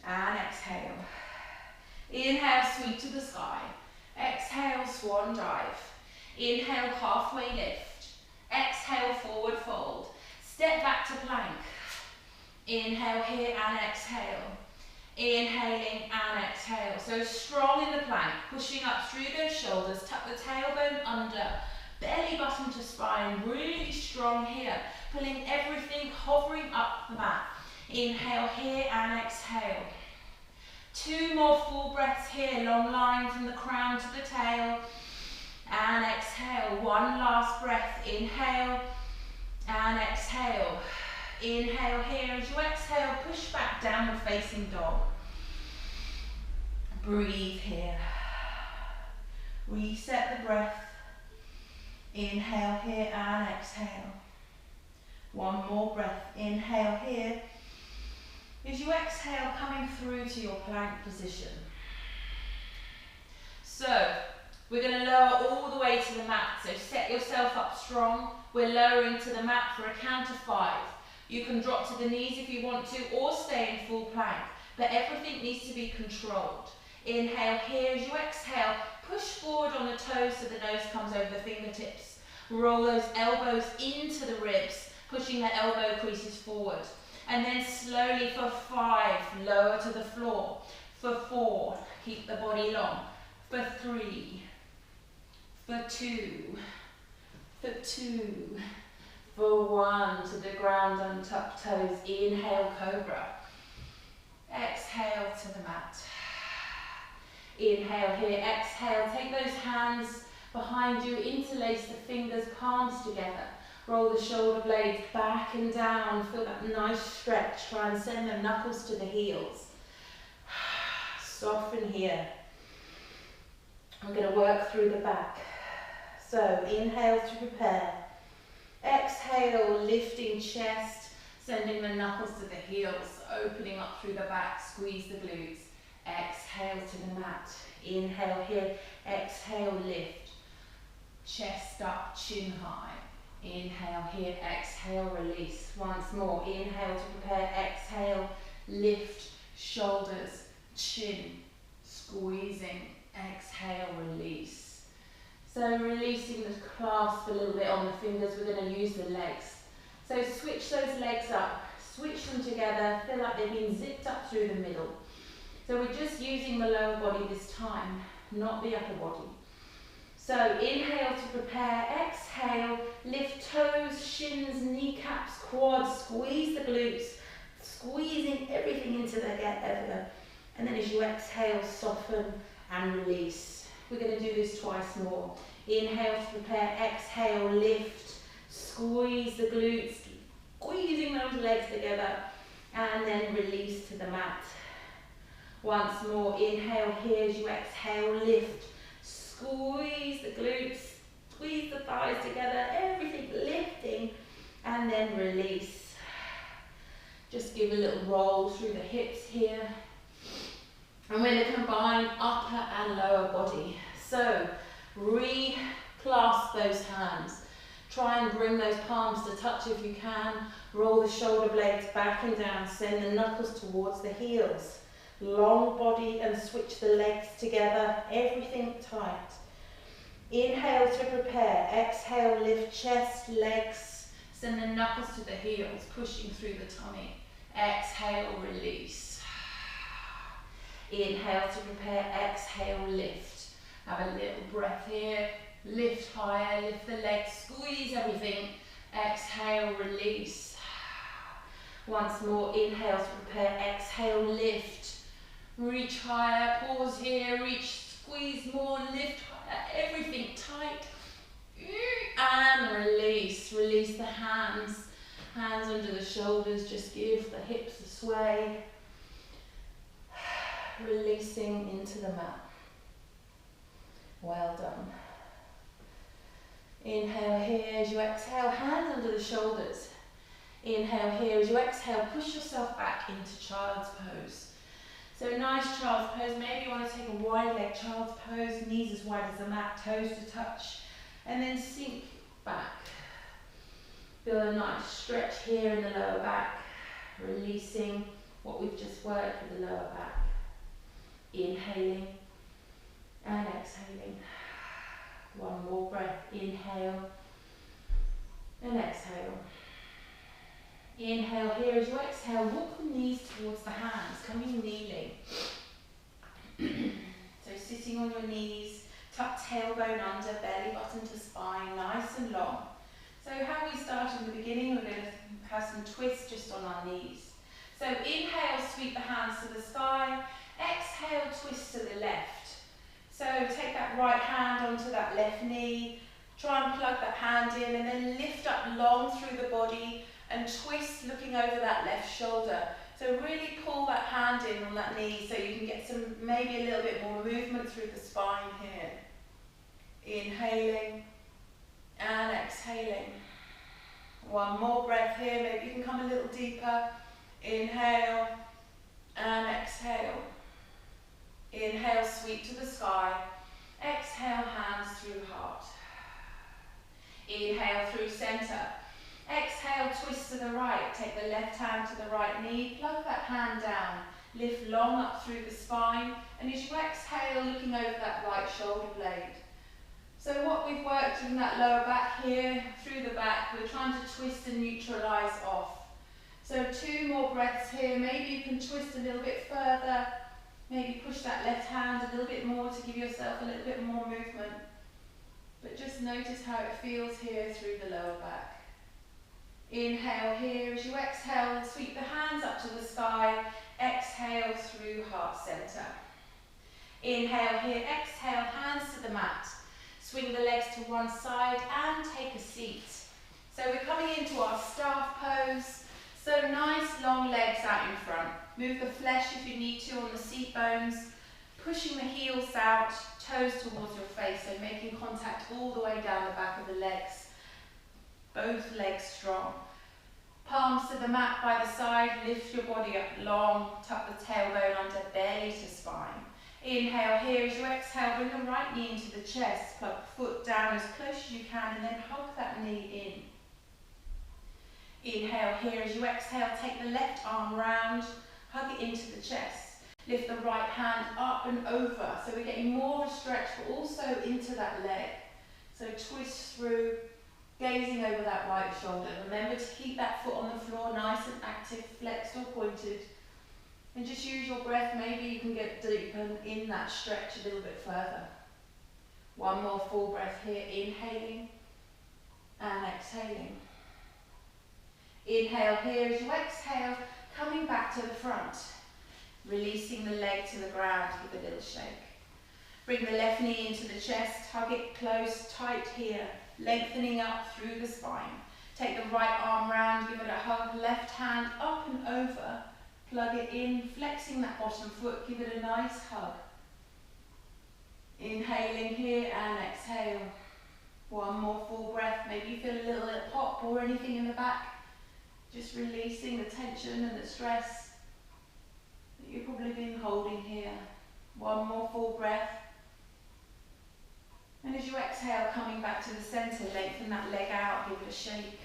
and exhale. Inhale, sweep to the sky. Exhale, swan dive. Inhale, halfway lift. Exhale, forward fold. Step back to plank. Inhale here and exhale. Inhaling and exhale. So strong in the plank, pushing up through those shoulders, tuck the tailbone under, belly button to spine, really strong here, pulling everything, hovering up the mat. Inhale here and exhale. 2 more full breaths here, long line from the crown to the tail. And exhale, 1 last breath, inhale and exhale. Inhale here, as you exhale, push back, downward facing dog. Breathe here. Reset the breath. Inhale here and exhale. 1 more breath, inhale here. As you exhale, coming through to your plank position. So, we're going to lower all the way to the mat. So set yourself up strong. We're lowering to the mat for a count of 5. You can drop to the knees if you want to, or stay in full plank. But everything needs to be controlled. Inhale here. As you exhale, push forward on the toes so the nose comes over the fingertips. Roll those elbows into the ribs, pushing the elbow creases forward. And then slowly for 5, lower to the floor. For 4, keep the body long. For 3, for 2, for 2, for 1, to the ground, untucked toes. Inhale, cobra. Exhale to the mat. Inhale here, exhale. Take those hands behind you, interlace the fingers, palms together. Roll the shoulder blades back and down. Feel that nice stretch. Try and send the knuckles to the heels. Soften here. I'm going to work through the back. So inhale to prepare. Exhale, lifting chest, sending the knuckles to the heels, opening up through the back, squeeze the glutes. Exhale to the mat. Inhale here, exhale, lift. Chest up, chin high. Inhale here, exhale, release. Once more, inhale to prepare, exhale, lift, shoulders, chin, squeezing, exhale, release. So releasing the clasp a little bit on the fingers, we're going to use the legs. So switch those legs up, switch them together, feel like they've been zipped up through the middle. So we're just using the lower body this time, not the upper body. So inhale to prepare, exhale, lift toes, shins, kneecaps, quads, squeeze the glutes, squeezing everything into the together. And then as you exhale, soften and release. We're going to do this twice more. Inhale to prepare, exhale, lift, squeeze the glutes, squeezing those legs together, and then release to the mat. Once more, inhale here as you exhale, lift, squeeze the glutes, squeeze the thighs together, everything lifting, and then release. Just give a little roll through the hips here. And we're going to combine upper and lower body. So, re-clasp those hands. Try and bring those palms to touch if you can. Roll the shoulder blades back and down. Send the knuckles towards the heels. Long body and switch the legs together. Everything tight. Inhale to prepare. Exhale, lift chest, legs. Send the knuckles to the heels, pushing through the tummy. Exhale, release. Inhale to prepare, exhale, lift. Have a little breath here. Lift higher, lift the legs, squeeze everything. Exhale, release. Once more, inhale to prepare, exhale, lift. Reach higher, pause here, reach, squeeze more, lift higher, everything tight. And release. Release the hands. Hands under the shoulders. Just give the hips a sway. Releasing into the mat. Well done. Inhale here as you exhale, hands under the shoulders. Inhale here as you exhale, push yourself back into child's pose. So nice child's pose. Maybe you want to take a wide leg child's pose, knees as wide as the mat, toes to touch, and then sink back. Feel a nice stretch here in the lower back, releasing what we've just worked with the lower back. Inhaling and exhaling. One more breath. Inhale and exhale. Inhale here as you exhale, walk the knees towards the hands, coming kneeling. So sitting on your knees, tuck tailbone under, belly button to spine, nice and long. So how we started in the beginning, we're going to have some twists just on our knees. So inhale, sweep the hands to the sky. Exhale, twist to the left. So take that right hand onto that left knee, try and plug that hand in and then lift up long through the body and twist looking over that left shoulder. So really pull that hand in on that knee so you can get some, maybe a little bit more movement through the spine here. Inhaling and exhaling. One more breath here, maybe you can come a little deeper. Inhale and exhale. Inhale, sweep to the sky. Exhale, hands through heart. Inhale through center. Exhale, twist to the right. Take the left hand to the right knee. Plug that hand down. Lift long up through the spine. And as you exhale, looking over that right shoulder blade. So what we've worked in that lower back here, through the back, we're trying to twist and neutralize off. So 2 more breaths here. Maybe you can twist a little bit further. Maybe push that left hand a little bit more to give yourself a little bit more movement. But just notice how it feels here through the lower back. Inhale here. As you exhale, sweep the hands up to the sky. Exhale through heart center. Inhale here. Exhale, hands to the mat. Swing the legs to one side and take a seat. So we're coming into our staff pose. So nice long legs out in front. Move the flesh if you need to on the seat bones. Pushing the heels out, toes towards your face, so making contact all the way down the back of the legs. Both legs strong. Palms to the mat by the side, lift your body up long, tuck the tailbone under, belly to spine. Inhale here, as you exhale, bring the right knee into the chest, plug the foot down as close as you can and then hug that knee in. Inhale here, as you exhale, take the left arm round, hug it into the chest. Lift the right hand up and over, so we're getting more of a stretch, but also into that leg. So twist through, gazing over that right shoulder. Remember to keep that foot on the floor nice and active, flexed or pointed. And just use your breath, maybe you can get deeper in that stretch a little bit further. One more full breath here, inhaling and exhaling. Inhale here as you exhale, coming back to the front. Releasing the leg to the ground, give a little shake. Bring the left knee into the chest, hug it close, tight here, lengthening up through the spine. Take the right arm round, give it a hug, left hand up and over, plug it in, flexing that bottom foot, give it a nice hug. Inhaling here and exhale. One more full breath, maybe you feel a little pop or anything in the back. Just releasing the tension and the stress that you've probably been holding here. One more full breath. And as you exhale, coming back to the center, lengthen that leg out, give it a shake.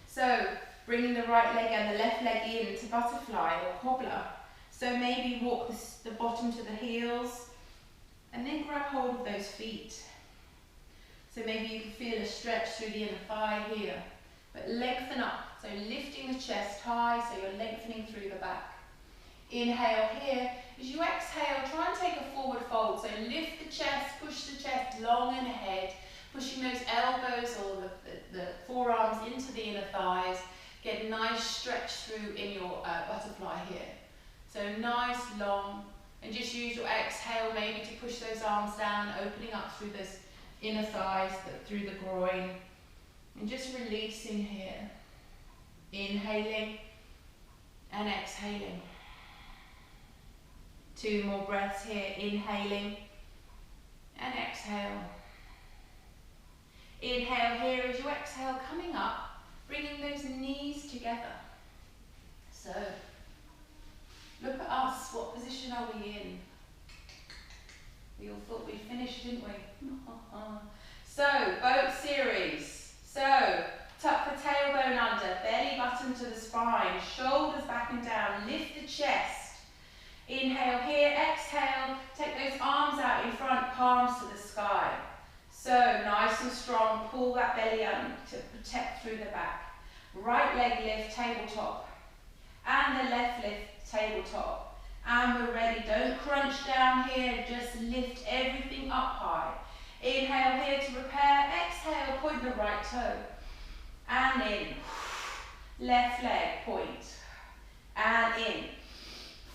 So, bringing the right leg and the left leg in to butterfly or cobbler. So maybe walk the bottom to the heels and then grab hold of those feet. So maybe you can feel a stretch through the inner thigh here. But lengthen up, so lifting the chest high, so you're lengthening through the back. Inhale here. As you exhale, try and take a forward fold. So lift the chest, push the chest long and ahead, pushing those elbows or the forearms into the inner thighs. Get a nice stretch through in your butterfly here. So nice, long, and just use your exhale maybe to push those arms down, opening up through those inner thighs, but through the groin. And just releasing here. Inhaling and exhaling. 2 more breaths here. Inhaling and exhale. Inhale here as you exhale, coming up, bringing those knees together. So, look at us. What position are we in? We all thought we'd finished, didn't we? So, boat series. So, tuck the tailbone under, belly button to the spine, shoulders back and down, lift the chest. Inhale here, exhale, take those arms out in front, palms to the sky. So, nice and strong, pull that belly up to protect through the back. Right leg lift, tabletop. And the left lift, tabletop. And we're ready, don't crunch down here, just lift everything up high. Inhale here to prepare, exhale, point the right toe. And in, left leg, point. And in.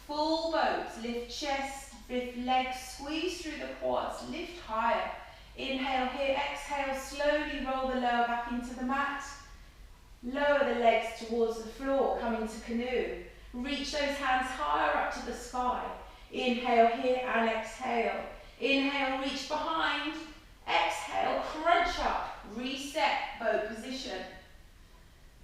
Full boat, lift chest, lift legs, squeeze through the quads, lift higher. Inhale here, exhale, slowly roll the lower back into the mat. Lower the legs towards the floor, come into canoe. Reach those hands higher up to the sky. Inhale here and exhale. Inhale, reach behind. Exhale, crunch up. Reset, boat position.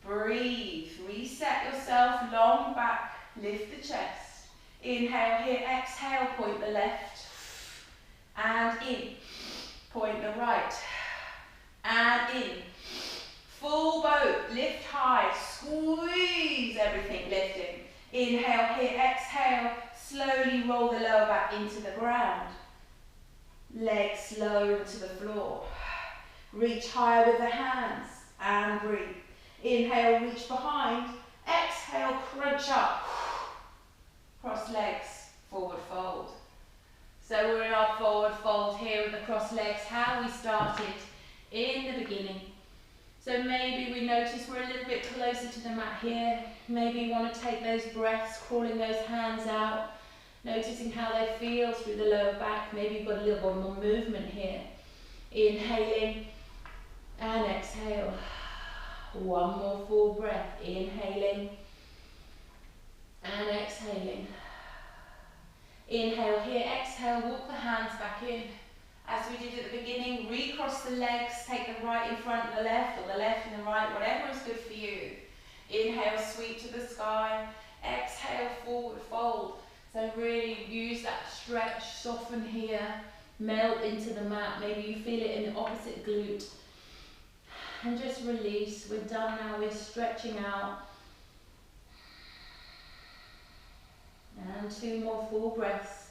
Breathe, reset yourself, long back, lift the chest. Inhale here, exhale, point the left. And in. Point the right, and in. Full boat, lift high, squeeze everything, lifting. Inhale here, exhale, slowly roll the lower back into the ground. Legs lower into the floor. Reach higher with the hands, and breathe. Inhale, reach behind. Exhale, crunch up. Cross legs, forward fold. So we're in our forward fold here with the cross legs, how we started in the beginning. So maybe we notice we're a little bit closer to the mat here. Maybe you want to take those breaths, crawling those hands out, noticing how they feel through the lower back. Maybe you've got a little bit more movement here. Inhaling and exhale. One more full breath. Inhaling and exhaling. Inhale here, exhale, walk the hands back in. As we did at the beginning, recross the legs, take the right in front of the left, or the left and the right, whatever is good for you. Inhale, sweep to the sky. Exhale, forward fold. So really use that stretch, soften here, melt into the mat. Maybe you feel it in the opposite glute. And just release. We're done now, we're stretching out. And 2 more full breaths.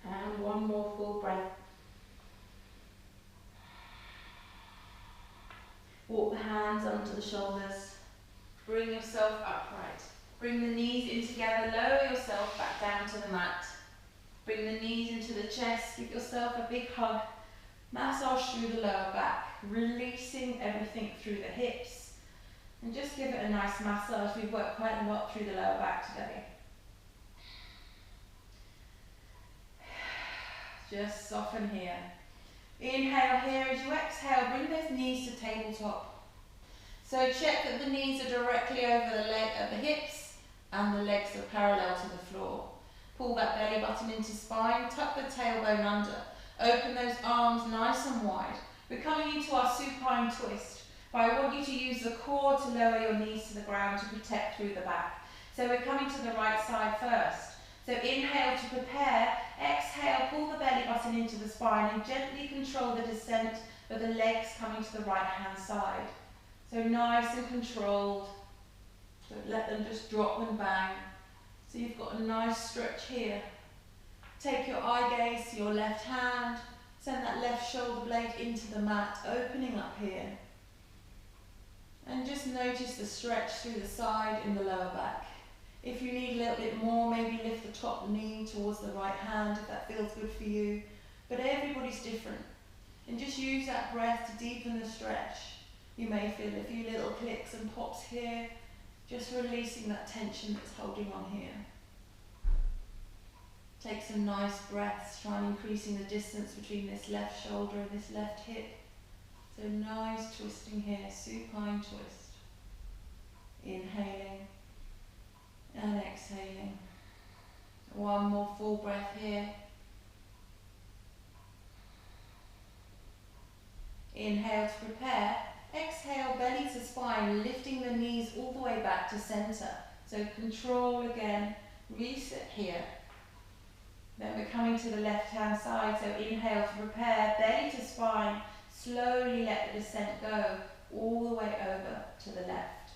And 1 more full breath. Walk the hands onto the shoulders. Bring yourself upright. Bring the knees in together. Lower yourself back down to the mat. Bring the knees into the chest. Give yourself a big hug. Massage through the lower back. Releasing everything through the hips. And just give it a nice massage. We've worked quite a lot through the lower back today. Just soften here. Inhale here as you exhale. Bring those knees to tabletop. So check that the knees are directly over the leg at the hips and the legs are parallel to the floor. Pull that belly button into spine. Tuck the tailbone under. Open those arms nice and wide. We're coming into our supine twist. But I want you to use the core to lower your knees to the ground to protect through the back. So we're coming to the right side first. So inhale to prepare, exhale, pull the belly button into the spine and gently control the descent of the legs coming to the right hand side. So nice and controlled. Don't let them just drop and bang. So you've got a nice stretch here. Take your eye gaze to your left hand. Send that left shoulder blade into the mat, opening up here. And just notice the stretch through the side in the lower back. If you need a little bit more, maybe lift the top knee towards the right hand if that feels good for you. But everybody's different. And just use that breath to deepen the stretch. You may feel a few little clicks and pops here, just releasing that tension that's holding on here. Take some nice breaths, try and increasing the distance between this left shoulder and this left hip. So nice twisting here, supine twist. Inhaling and exhaling. One more full breath here. Inhale to prepare. Exhale, belly to spine, lifting the knees all the way back to center. So control again, reset here. Then we're coming to the left hand side, so inhale to prepare, belly to spine, slowly let the descent go all the way over to the left.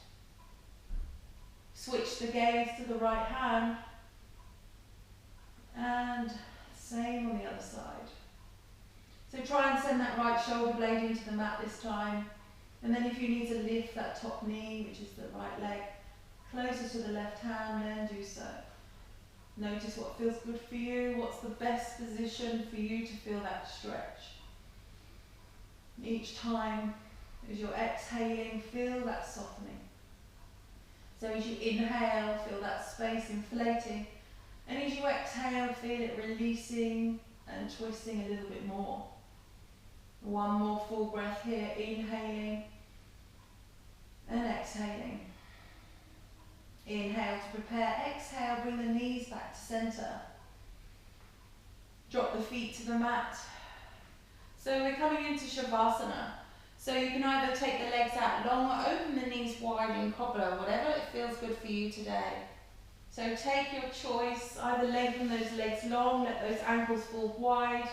Switch the gaze to the right hand, and same on the other side. So try and send that right shoulder blade into the mat this time, and then if you need to lift that top knee, which is the right leg, closer to the left hand, then do so. Notice what feels good for you, what's the best position for you to feel that stretch. Each time, as you're exhaling, feel that softening. So as you inhale, feel that space inflating, and as you exhale, feel it releasing and twisting a little bit more. One more full breath here, inhaling and exhaling. Inhale to prepare, exhale, bring the knees back to center. Drop the feet to the mat. So we're coming into Shavasana. So you can either take the legs out long or open the knees wide in cobbler, whatever it feels good for you today. So take your choice, either lengthen those legs long, let those ankles fall wide.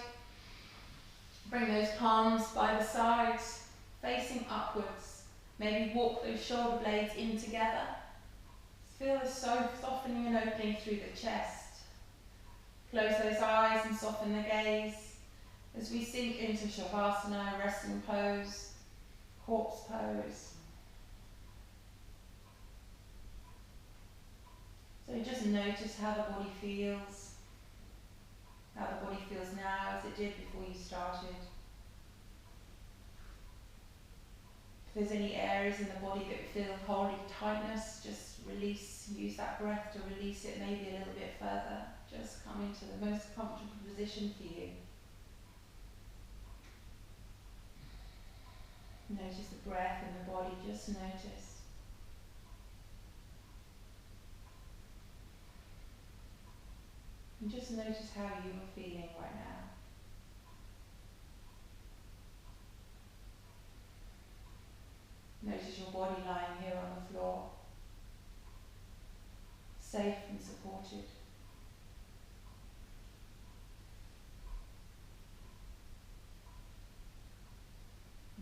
Bring those palms by the sides, facing upwards. Maybe walk those shoulder blades in together. Feel the softening and opening through the chest. Close those eyes and soften the gaze as we sink into Shavasana, resting pose, corpse pose. So just notice how the body feels now as it did before you started. If there's any areas in the body that feel holding tightness, just release, use that breath to release it maybe a little bit further. Just come into the most comfortable position for you. Notice the breath in the body, just notice. And just notice how you are feeling right now. Notice your body lying here on the floor, safe and supported.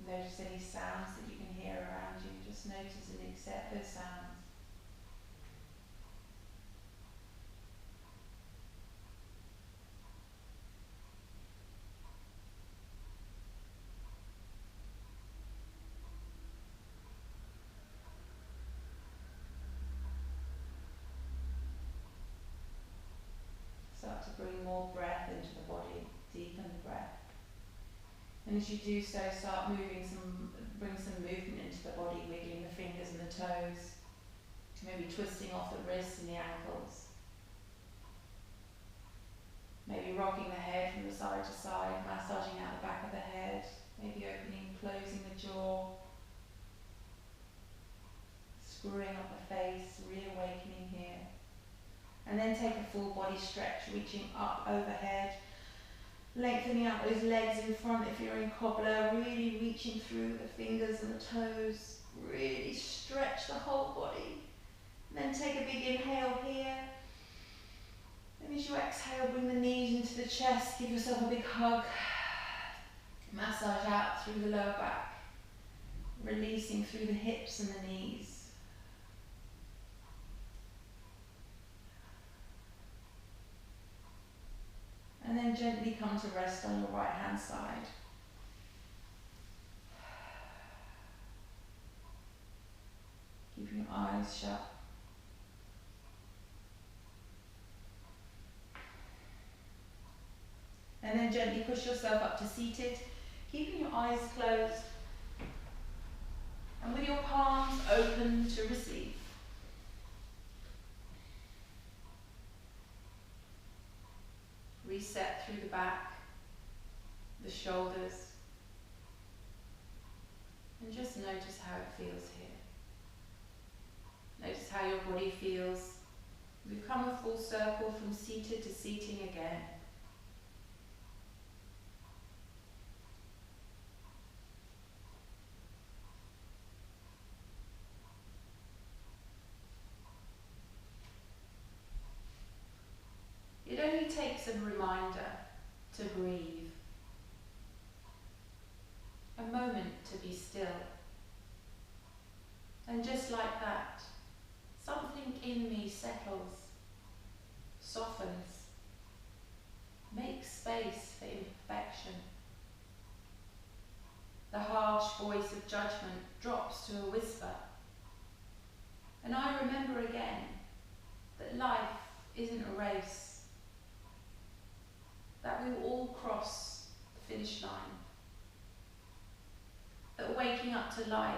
Notice any sounds that you can hear around you. Just notice and accept those sounds. Start to bring more breath into the body, deepen the breath. And as you do so, start bring some movement into the body, wiggling the fingers and the toes, maybe twisting off the wrists and the ankles. Maybe rocking the head from the side to side, massaging out the back of the head, maybe opening, closing the jaw, screwing up the face, reawakening here. And then take a full body stretch, reaching up overhead, lengthening out those legs in front if you're in cobbler, really reaching through the fingers and the toes, really stretch the whole body. And then take a big inhale here. And as you exhale, bring the knees into the chest, give yourself a big hug. Massage out through the lower back, releasing through the hips and the knees. And then gently come to rest on your right hand side. Keeping your eyes shut. And then gently push yourself up to seated, keeping your eyes closed. And with your palms open to receive. Reset through the back, the shoulders, and just notice how it feels here. Notice how your body feels. We've come a full circle from seated to seating again. It only takes a reminder to breathe, a moment to be still. And just like that, something in me settles, softens, makes space for imperfection. The harsh voice of judgment drops to a whisper. And I remember again that life isn't a race, that we will all cross the finish line, that waking up to life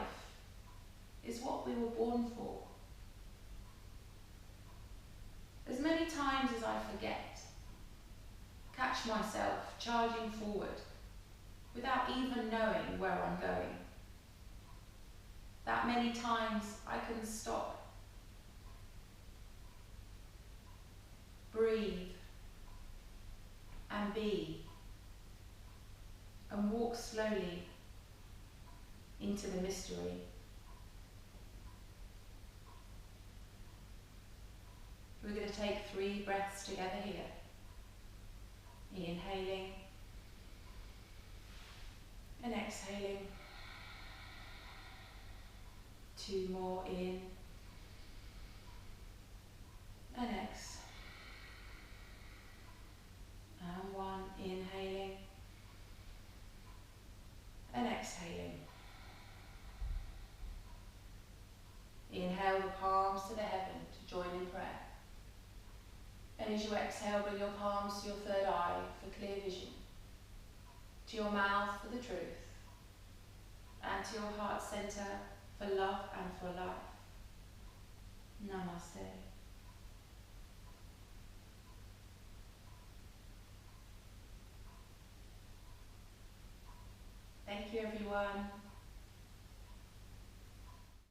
is what we were born for. As many times as I forget, catch myself charging forward without even knowing where I'm going. That many times I can stop, breathe, and be, and walk slowly into the mystery. We're going to take 3 breaths together here. Inhaling and exhaling. 2 more in and ex. And 1, inhaling and exhaling. Inhale the palms to the heaven to join in prayer. And as you exhale, bring your palms to your third eye for clear vision, to your mouth for the truth, and to your heart centre for love and for life. Namaste.